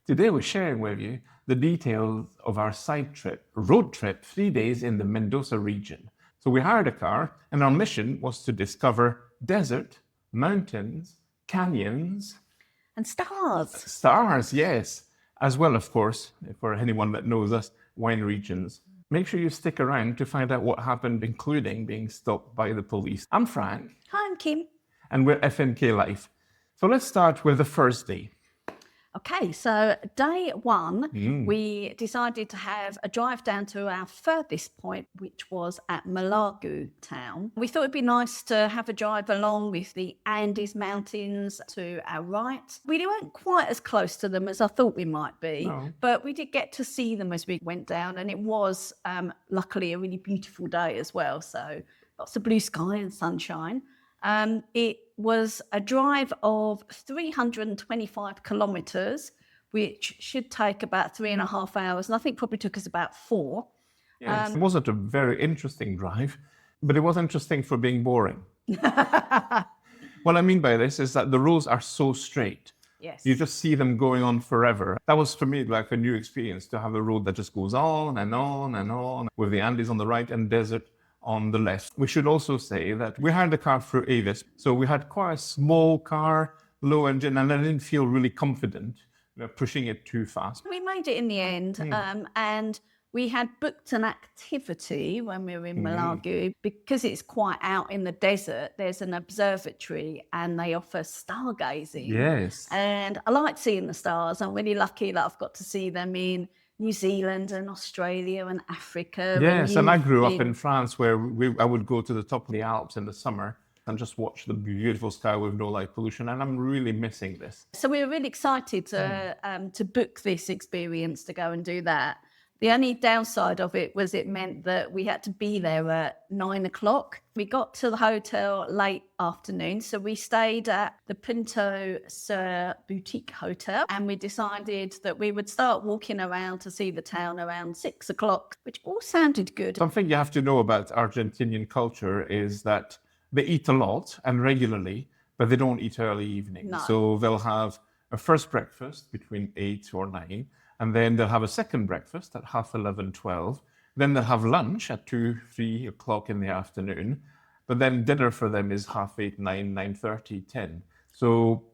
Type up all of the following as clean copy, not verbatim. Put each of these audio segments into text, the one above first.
Today we're sharing with you the details of our road trip, 3 days in the Mendoza region. So we hired a car and our mission was to discover desert, mountains, canyons. And stars. Stars, yes. As well, of course, for anyone that knows us, wine regions. Make sure you stick around to find out what happened, including being stopped by the police. I'm Frank. Hi, I'm Kim. And we're FNK Life. So let's start with the first day. Okay, so day one, we decided to have a drive down to our furthest point, which was at Malargüe town. We thought it'd be nice to have a drive along with the Andes Mountains to our right. We weren't quite as close to them as I thought we might be, but we did get to see them as we went down, and it was luckily a really beautiful day as well. So lots of blue sky and sunshine. It was a drive of 325 kilometres, which should take about 3.5 hours, and I think probably took us about 4. Yes, it wasn't a very interesting drive, but it was interesting for being boring. What I mean by this is that the roads are so straight. Yes. You just see them going on forever. That was for me like a new experience, to have a road that just goes on and on and on, with the Andes on the right and desert on the left. We should also say that we hired the car through Avis, so we had quite a small car, low engine, and I didn't feel really confident pushing it too fast. We made it in the end, and we had booked an activity when we were in Malargüe. Because it's quite out in the desert, there's an observatory and they offer stargazing. Yes. And I like seeing the stars. I'm really lucky that I've got to see them in New Zealand and Australia and Africa. Yes, and I grew up in France where I would go to the top of the Alps in the summer and just watch the beautiful sky with no light pollution, and I'm really missing this. So we were really excited to book this experience to go and do that. The only downside of it was it meant that we had to be there at 9 o'clock. We got to the hotel late afternoon, so we stayed at the Pinto Sur Boutique Hotel, and we decided that we would start walking around to see the town around 6 o'clock, which all sounded good. Something you have to know about Argentinian culture is that they eat a lot and regularly, but they don't eat early evening. No. So they'll have a first breakfast between 8 or 9, and then they'll have a second breakfast at 11:30, 12. Then they'll have lunch at 2, 3 o'clock in the afternoon. But then dinner for them is 8:30, 9, 9:30, 10. So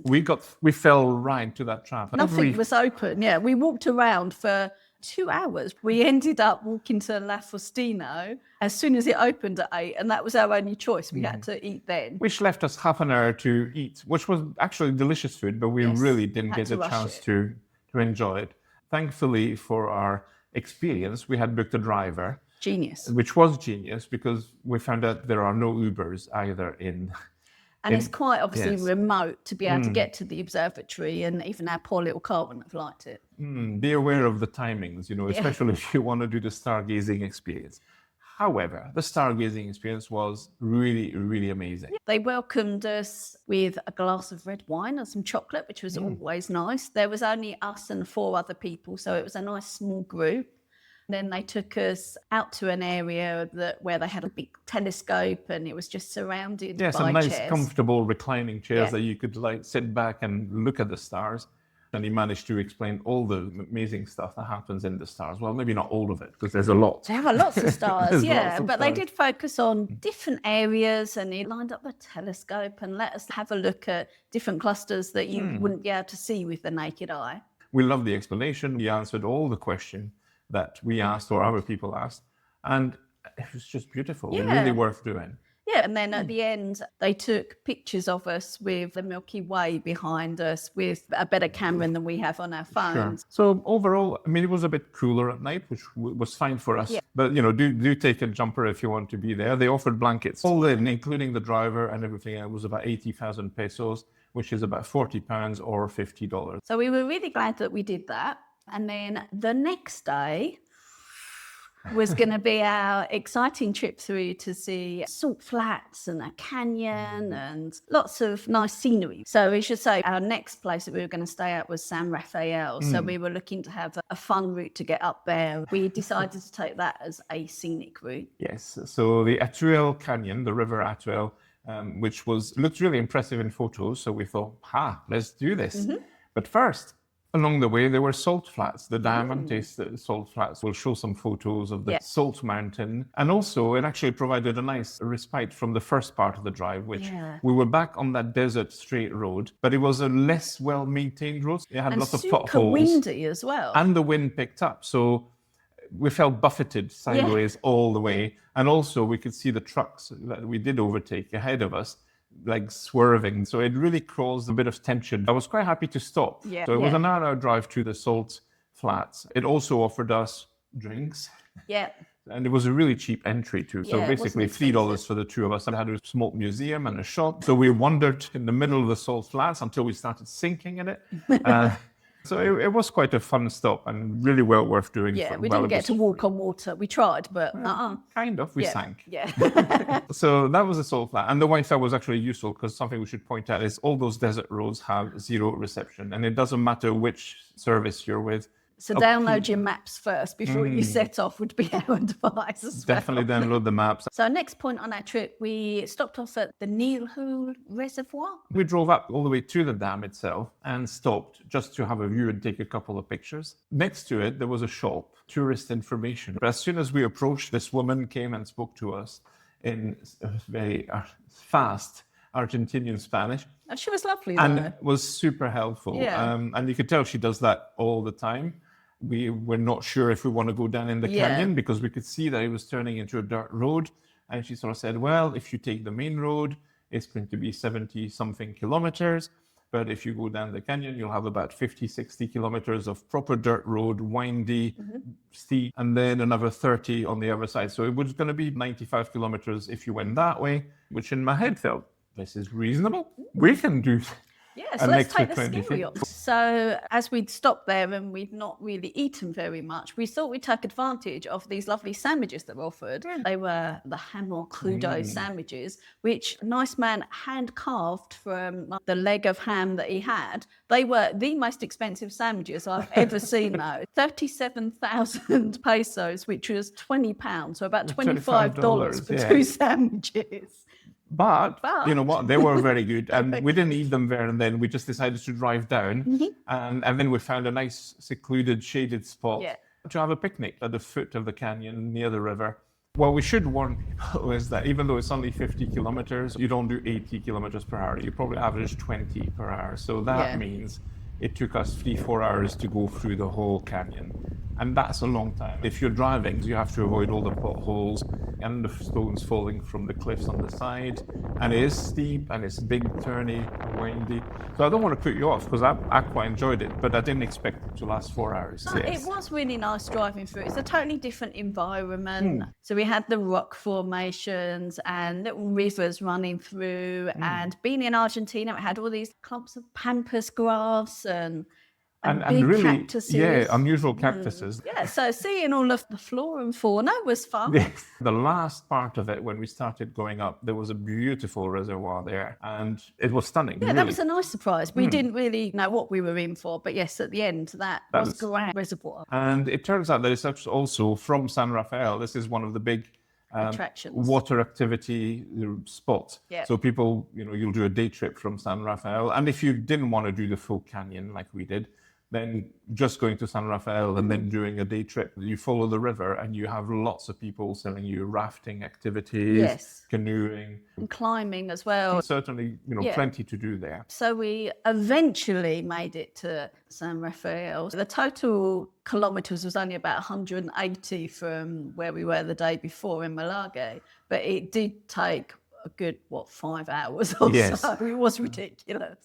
we fell right into that trap. Nothing was open. Yeah, we walked around for 2 hours. We ended up walking to La Faustino as soon as it opened at 8, and that was our only choice. We had to eat then. Which left us half an hour to eat, which was actually delicious food, but we really didn't get a chance to enjoy it. Thankfully for our experience, we had booked a driver. Genius. Which was genius, because we found out there are no Ubers either in... And it's quite obviously remote to be able to get to the observatory, and even our poor little car wouldn't have liked it. Be aware of the timings, especially if you want to do the stargazing experience. However, the stargazing experience was really, really amazing. They welcomed us with a glass of red wine and some chocolate, which was always nice. There was only us and 4 other people, so it was a nice small group. Then they took us out to an area where they had a big telescope, and it was just surrounded by some nice, chairs. Comfortable reclining chairs that you could sit back and look at the stars. And he managed to explain all the amazing stuff that happens in the stars. Well, maybe not all of it, because there's a lot. There are lots of stars, but they did focus on different areas, and he lined up the telescope and let us have a look at different clusters that you wouldn't be able to see with the naked eye. We loved the explanation. He answered all the questions that we asked or other people asked, and it was just beautiful. Really worth doing. Yeah, and then at the end, they took pictures of us with the Milky Way behind us with a better camera than we have on our phones. Sure. So overall, it was a bit cooler at night, which was fine for us. Yeah. But, do take a jumper if you want to be there. They offered blankets, all in, including the driver and everything. It was about 80,000 pesos, which is about £40 or $50. So we were really glad that we did that. And then the next day was going to be our exciting trip through to see salt flats and a canyon and lots of nice scenery. So we should say our next place that we were going to stay at was San Rafael. So we were looking to have a fun route to get up there. We decided to take that as a scenic route. Yes. So the Atuel Canyon, the river Atuel, which looked really impressive in photos. So we thought, let's do this. But first, Along the way, there were salt flats, the Diamante salt flats. We'll show some photos of the salt mountain. And also, it actually provided a nice respite from the first part of the drive, which we were back on that desert straight road, but it was a less well-maintained road. It had lots of potholes. Super windy as well. And the wind picked up. So we felt buffeted sideways all the way. And also, we could see the trucks that we did overtake ahead of us, like swerving. So it really caused a bit of tension. I was quite happy to stop. So it was an hour drive to the salt flats. It also offered us drinks. And it was a really cheap entry too. So basically $3 for the two of us. I had a small museum and a shop. So we wandered in the middle of the salt flats until we started sinking in it. So it was quite a fun stop and really well worth doing. We didn't get to walk on water. We tried, but kind of. We sank. So that was a salt flat. And the Wi-Fi was actually useful because something we should point out is all those desert roads have zero reception. And it doesn't matter which service you're with. So download your maps first before you set off would be our advice as well. Definitely download the maps. So next point on our trip, we stopped off at the Nihuil Reservoir. We drove up all the way to the dam itself and stopped just to have a view and take a couple of pictures. Next to it, there was a shop, tourist information. But as soon as we approached, this woman came and spoke to us in very fast Argentinian Spanish. And she was lovely though. And was super helpful. And you could tell she does that all the time. We were not sure if we want to go down in the canyon because we could see that it was turning into a dirt road. And she sort of said, well, if you take the main road, it's going to be 70 something kilometers. But if you go down the canyon, you'll have about 50, 60 kilometers of proper dirt road, windy, steep, and then another 30 on the other side. So it was going to be 95 kilometers if you went that way, which in my head felt, this is reasonable. We can do so let's take the scary off. So as we'd stopped there and we'd not really eaten very much, we thought we'd take advantage of these lovely sandwiches that were offered. They were the ham au crudo sandwiches, which a nice man hand carved from the leg of ham that he had. They were the most expensive sandwiches I've ever seen though. 37,000 pesos, which was £20, so about $25 for two sandwiches. But you know what? They were very good. And we didn't eat them there and then. We just decided to drive down. And then we found a nice secluded, shaded spot to have a picnic at the foot of the canyon near the river. What we should warn people is that even though it's only 50 kilometers, you don't do 80 kilometers per hour. You probably average 20 per hour. So that means it took us 3-4 hours to go through the whole canyon. And that's a long time. If you're driving, you have to avoid all the potholes and the stones falling from the cliffs on the side. And it is steep and it's big, turny, windy. So I don't want to put you off because I quite enjoyed it, but I didn't expect it to last 4 hours. No, it was really nice driving through. It's a totally different environment. So we had the rock formations and little rivers running through. And being in Argentina, it had all these clumps of pampas grass and big really, cactuses. unusual cactuses. So seeing all of the flora and fauna was fun. The last part of it, when we started going up, there was a beautiful reservoir there, and it was stunning. Yeah, that was a nice surprise. We didn't really know what we were in for, but yes, at the end, that was Grande Reservoir. And it turns out that it's also from San Rafael. This is one of the big attractions, water activity spots. So people, you'll do a day trip from San Rafael, and if you didn't want to do the full canyon like we did, then just going to San Rafael and then doing a day trip, you follow the river and you have lots of people selling you rafting activities, canoeing. And climbing as well. Certainly, plenty to do there. So we eventually made it to San Rafael. The total kilometres was only about 180 from where we were the day before in Malargüe, but it did take a good, 5 hours or so. It was ridiculous.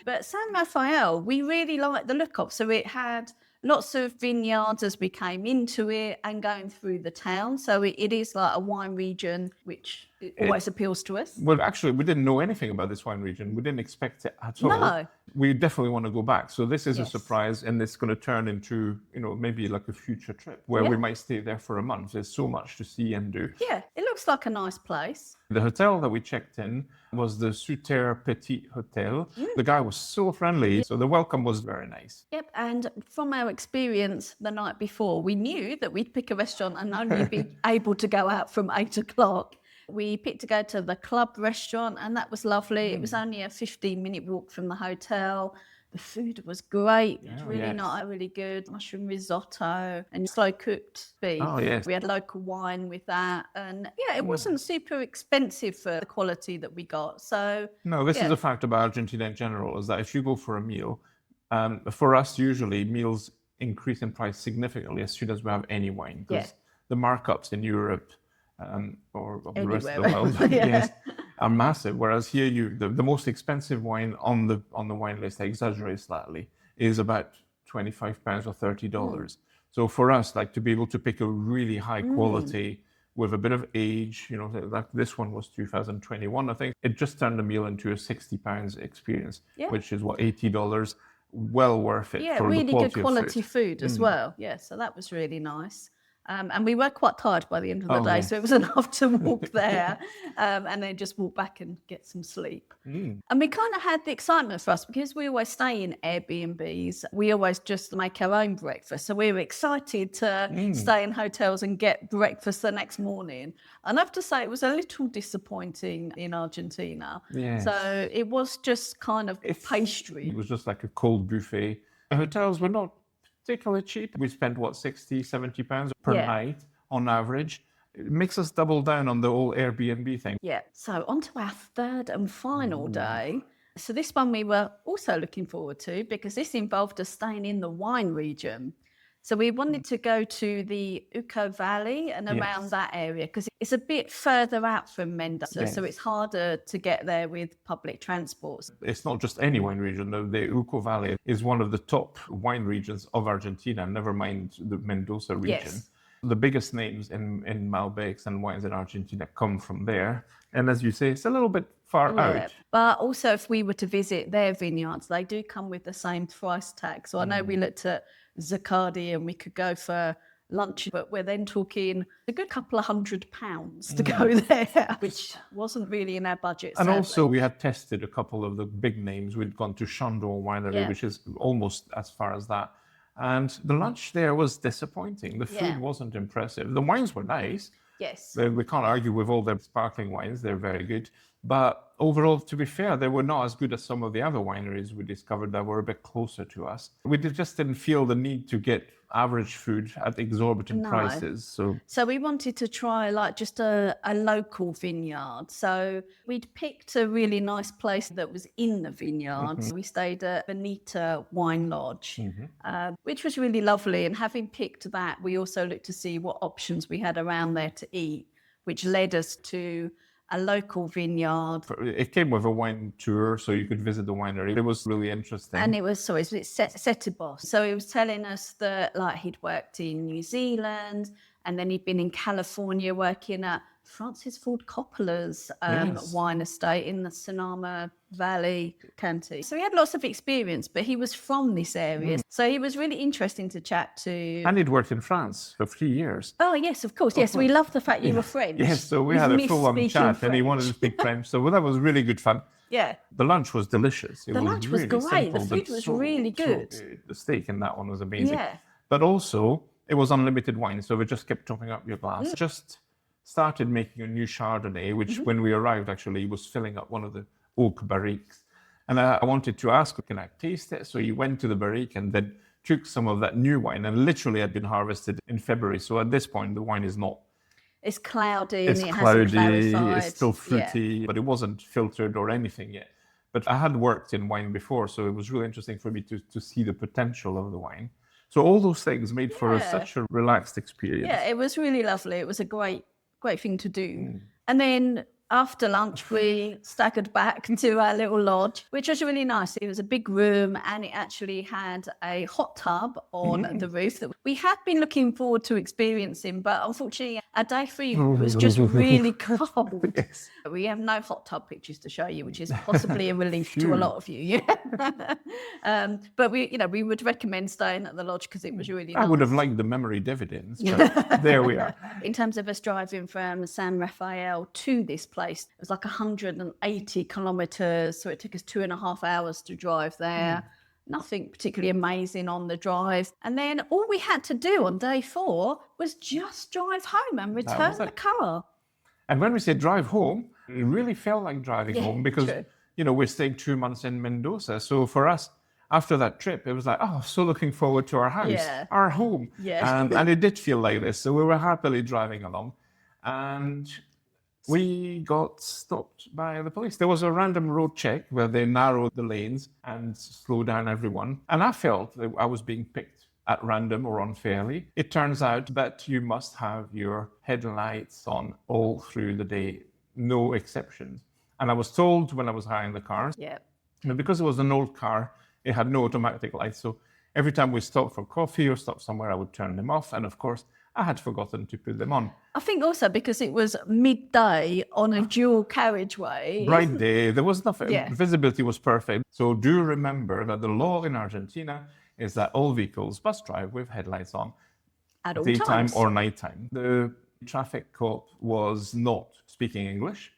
But San Rafael, we really liked the look of. So it had lots of vineyards as we came into it and going through the town. So it is like a wine region, which always appeals to us. Well, actually, we didn't know anything about this wine region. We didn't expect it at all. No. We definitely want to go back. So this is a surprise, and it's going to turn into, maybe like a future trip where we might stay there for a month. There's so much to see and do. Yeah, it looks like a nice place. The hotel that we checked in was the Suter Petit Hotel. The guy was so friendly, so the welcome was very nice. Yep, and from our experience the night before, we knew that we'd pick a restaurant and only be able to go out from 8 o'clock. We picked to go to the club restaurant, and that was lovely. It was only a 15-minute walk from the hotel. The The food was great. It was Oh, really yes. nice, really good. Mushroom risotto and slow cooked beef. Oh, yes. We had local wine with that. And yeah, it wasn't super expensive for the quality that we got. So No, this is yeah. a fact about Argentina in general, is that if you go for a meal, for us, usually meals increase in price significantly as soon as we have any wine, because the markups in Europe or the rest of the Anywhere. world, Yeah. yes, are massive. Whereas here, the most expensive wine on the wine list, I exaggerate slightly, is about £25 or $30. So for us, like to be able to pick a really high quality with a bit of age, like this one was 2021, I think. It just turned the meal into a £60 experience, which is what, $80. Well worth it Yeah, for the really good quality quality of food as well. Yeah, so that was really nice. And we were quite tired by the end of the day, yes. so it was enough to walk there and then just walk back and get some sleep. And we kind of had the excitement for us because we always stay in Airbnbs. We always just make our own breakfast. So we were excited to stay in hotels and get breakfast the next morning. And I have to say, it was a little disappointing in Argentina. Yes. So it was just kind of pastry. It was just like a cold buffet. The hotels were not particularly cheap. We spent, what, 60, £70 per night on average. It makes us double down on the whole Airbnb thing. Yeah. So on to our third and final day. So this one we were also looking forward to because this involved us staying in the wine region. So we wanted to go to the Uco Valley and around that area because it's a bit further out from Mendoza, so it's harder to get there with public transport. It's not just any wine region. The Uco Valley is one of the top wine regions of Argentina, never mind the Mendoza region. Yes. The biggest names in Malbecs and wines in Argentina come from there. And as you say, it's a little bit far out. But also if we were to visit their vineyards, they do come with the same price tag. So I know we looked at Zaccardi and we could go for lunch, but we're then talking a good couple of £100 to go there, which wasn't really in our budget. And sadly. also we had tested a couple of the big names. We'd gone to Chandon Winery, which is almost as far as that. And the lunch there was disappointing. The food wasn't impressive. The wines were nice. Yes. We can't argue with all their sparkling wines. They're very good. But overall, to be fair, they were not as good as some of the other wineries we discovered that were a bit closer to us. We just didn't feel the need to get average food at exorbitant prices. So we wanted to try like just a local vineyard. So we'd picked a really nice place that was in the vineyards. We stayed at Bonita Wine Lodge, which was really lovely. And having picked that, we also looked to see what options we had around there to eat, which led us to a local vineyard. It came with a wine tour, so you could visit the winery. It was really interesting. And it was Setebos. So he was telling us that like he'd worked in New Zealand and then he'd been in California working at Francis Ford Coppola's wine estate in the Sonoma Valley County. So he had lots of experience, but he was from this area. So he was really interesting to chat to. And he'd worked in France for 3 years. Oh, yes, of course. Yes, we love the fact you were French. Yes, so we had a full-on chat and he wanted to speak French. So that was really good fun. Yeah. The lunch was delicious. The lunch was really great. simple, The food but was really good. The steak in that one was amazing. Yeah. But also, it was unlimited wine, so we just kept topping up your glass. Just started making a new Chardonnay, which when we arrived, actually, he was filling up one of the oak barriques. And I wanted to ask, can I taste it? So he went to the barrique and then took some of that new wine and literally had been harvested in February. So at this point, the wine is not. It's cloudy It's and it cloudy, hasn't clarified. it's still fruity, but it wasn't filtered or anything yet. But I had worked in wine before, so it was really interesting for me to see the potential of the wine. So all those things made for such a relaxed experience. Yeah, it was really lovely. It was a great thing to do. And then after lunch, we staggered back to our little lodge, which was really nice. It was a big room and it actually had a hot tub on the roof that we had been looking forward to experiencing, but unfortunately our day 3 was just really cold. Yes. We have no hot tub pictures to show you, which is possibly a relief to a lot of you. Yeah. But we would recommend staying at the lodge because it was really nice. I would have liked the memory dividends, but there we are. In terms of us driving from San Rafael to this place, it was like 180 kilometers, so it took us 2.5 hours to drive there. Nothing particularly amazing on the drive. And then all we had to do on day 4 was just drive home and return the car. And when we say drive home, it really felt like driving home because, we're staying 2 months in Mendoza. So for us, after that trip, it was like, oh, so looking forward to our house, Yeah. our home. Yeah. And it did feel like this. So we were happily driving along. And we got stopped by the police. There was a random road check where they narrowed the lanes and slowed down everyone. And I felt that I was being picked at random or unfairly. It turns out that you must have your headlights on all through the day, no exceptions. And I was told when I was hiring the cars, Yeah. because it was an old car, it had no automatic lights. So every time we stopped for coffee or stopped somewhere, I would turn them off. And of course, I had forgotten to put them on. I think also because it was midday on a dual carriageway. Bright day, there was nothing, Yeah. visibility was perfect. So do remember that the law in Argentina is that all vehicles must drive with headlights on, At all daytime times. or nighttime. The traffic cop was not speaking English.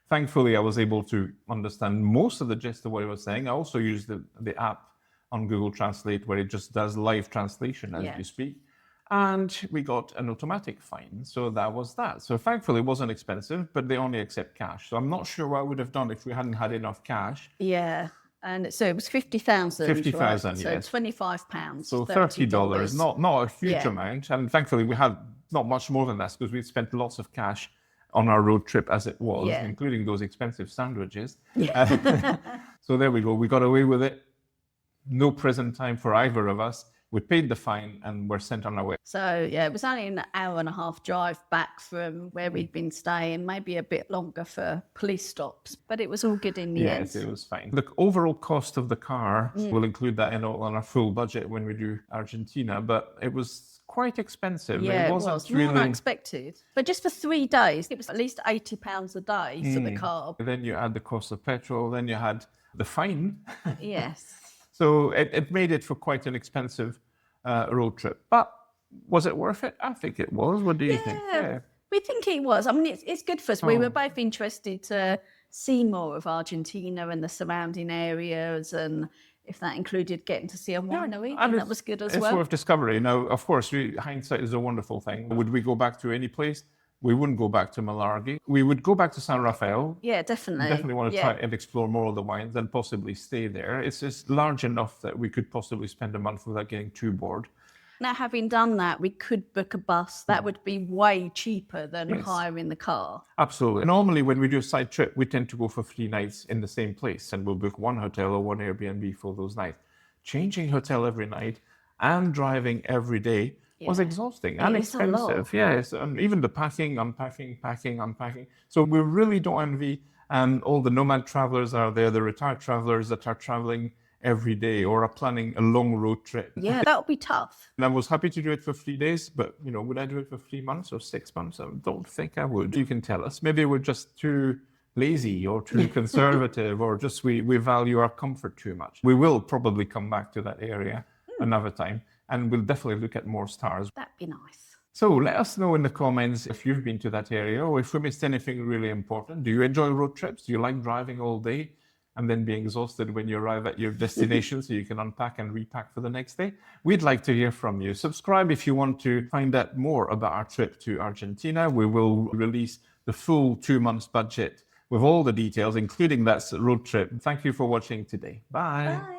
Thankfully, I was able to understand most of the gist of what he was saying. I also used the app on Google Translate where it just does live translation as Yeah. you speak. And we got an automatic fine. So that was that. So thankfully, it wasn't expensive, but they only accept cash. So I'm not sure what I would have done if we hadn't had enough cash. Yeah. And so it was 50,000. 50,000, right? So yes. £25. So $30, not a huge Yeah. amount. And thankfully, we had not much more than that because we spent lots of cash on our road trip as it was, Yeah. including those expensive sandwiches. Yeah. So there we go. We got away with it. No prison time for either of us. We paid the fine and were sent on our way. So yeah, it was only an hour and a half drive back from where we'd been staying, maybe a bit longer for police stops, but it was all good in the Yes, end. it was fine. The overall cost of the car, we'll include that in on our full budget when we do Argentina, but it was quite expensive. Yeah, it wasn't was more than I expected. But just for 3 days, it was at least £80 a day for the car. Then you add the cost of petrol, then you had the fine. Yes. So it made it for quite an expensive road trip. But was it worth it? I think it was. What do you think? Yeah, we think it was. I mean, it's good for us. We were both interested to see more of Argentina and the surrounding areas, and if that included getting to see a winery, then that was good as It's well. worth discovery. Now, of course, hindsight is a wonderful thing. Would we go back to any place? We wouldn't go back to Malargue. We would go back to San Rafael. Yeah, definitely. Definitely want to Yeah. try and explore more of the wines and possibly stay there. It's just large enough that we could possibly spend a month without getting too bored. Now, having done that, we could book a bus. That would be way cheaper than Yes. hiring the car. Absolutely. Normally, when we do a side trip, we tend to go for 3 nights in the same place and we'll book one hotel or one Airbnb for those nights. Changing hotel every night and driving every day was Yeah. exhausting and It is a lot. expensive. Yes, and even the packing, unpacking, packing, unpacking. So we really don't envy all the nomad travelers are there, the retired travelers that are traveling every day or are planning a long road trip. Yeah, that would be tough. And I was happy to do it for 3 days, but would I do it for 3 months or 6 months? I don't think I would. You can tell us. Maybe we're just too lazy or too conservative or just we value our comfort too much. We will probably come back to that area another time and we'll definitely look at more stars. That'd be nice. So let us know in the comments if you've been to that area or if we missed anything really important. Do you enjoy road trips? Do you like driving all day and then being exhausted when you arrive at your destination so you can unpack and repack for the next day? We'd like to hear from you. Subscribe if you want to find out more about our trip to Argentina. We will release the full 2 months budget with all the details, including that road trip. Thank you for watching today. Bye. Bye.